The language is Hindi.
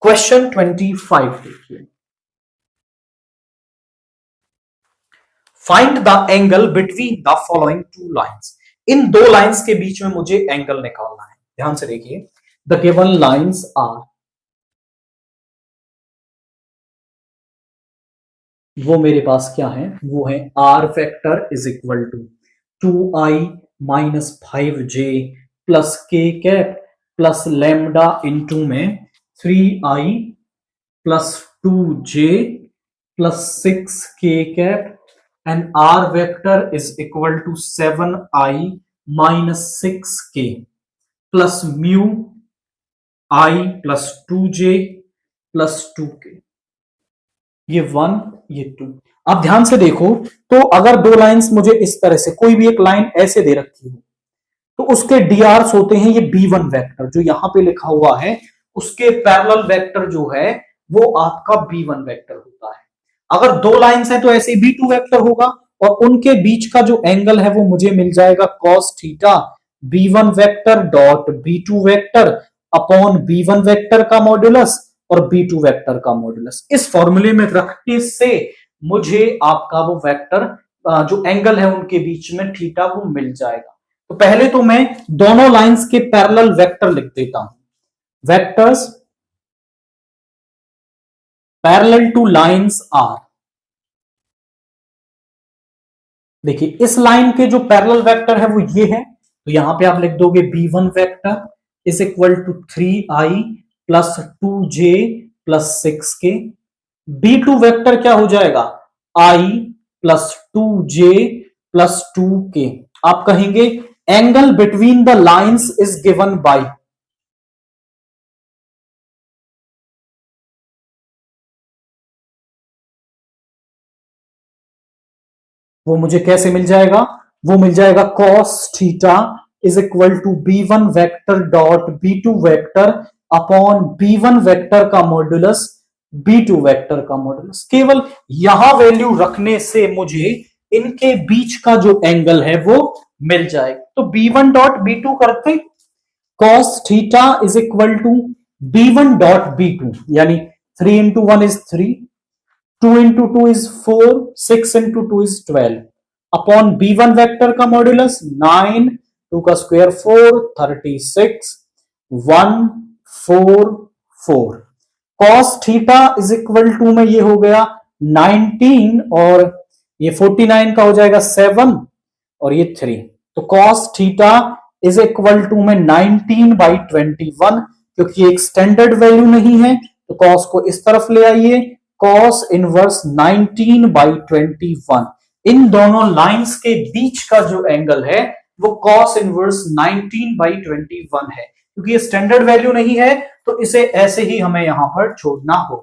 क्वेश्चन 25 देखिए, find the angle between the following two lines. इन दो लाइंस के बीच में मुझे एंगल निकालना है। ध्यान से देखिए, द गिवन लाइंस आर, वो मेरे पास क्या है, वो है r vector is equal to 2i minus 5j plus k cap plus lambda into में 3i plus 2j plus 6k cap and r vector is equal to 7i minus 6k plus mu i plus 2j plus 2k। ये 1 ये 2। अब ध्यान से देखो, तो अगर दो लाइंस मुझे इस तरह से, कोई भी एक लाइन ऐसे दे रखी हो, तो उसके डीआरस होते हैं ये b1 वेक्टर जो यहां पे लिखा हुआ है, उसके पैरेलल वेक्टर जो है वो आपका b1 वेक्टर होता है। अगर दो लाइंस हैं तो ऐसे b2 वेक्टर होगा, और उनके बीच का जो एंगल है वो मुझे मिल जाएगा cos theta b1 vector dot b2 vector upon b1 vector का मॉड्यूलस और b2 वेक्टर का मॉड्यूलस। इस फॉर्मूले में रखने से मुझे आपका वो वेक्टर जो एंगल है उनके बीच में थीटा वो मिल जाएगा। तो पहले तो मैं दोनों लाइंस के पैरेलल वेक्टर लिख देता हूं। Vectors parallel to lines are, देखिए इस लाइन के जो पैरेलल वेक्टर है वो ये है, तो यहां पे आप लिख दोगे b1 vector is equal to 3i plus 2j plus 6k। b2 vector क्या हो जाएगा, i plus 2j plus 2k। आप कहेंगे angle between the lines is given by, वो मुझे कैसे मिल जाएगा, वो मिल जाएगा cos theta is equal to b1 vector dot b2 vector upon b1 vector का मॉड्यूलस b2 वेक्टर का मॉड्यूलस। केवल यहां वैल्यू रखने से मुझे इनके बीच का जो एंगल है वो मिल जाएगा। तो b1 डॉट b2 करते, cos theta is equal to b1 dot b2, यानी 3 into 1 is 3, 2 into 2 is 4, 6 into 2 is 12 upon b1 vector का मॉड्यूलस 9, 2 का square 4, 36, 1 4 4। cos theta is equal to में ये हो गया 19 और ये 49 का हो जाएगा 7 और ये 3। तो cos theta is equal to में 19/21, क्योंकि एक स्टैंडर्ड वैल्यू नहीं है तो cos को इस तरफ ले आइए, cos इनवर्स 19/21। इन दोनों लाइंस के बीच का जो एंगल है वो cos इनवर्स 19/21 है। क्योंकि ये स्टैंडर्ड वैल्यू नहीं है तो इसे ऐसे ही हमें यहां पर छोड़ना हो।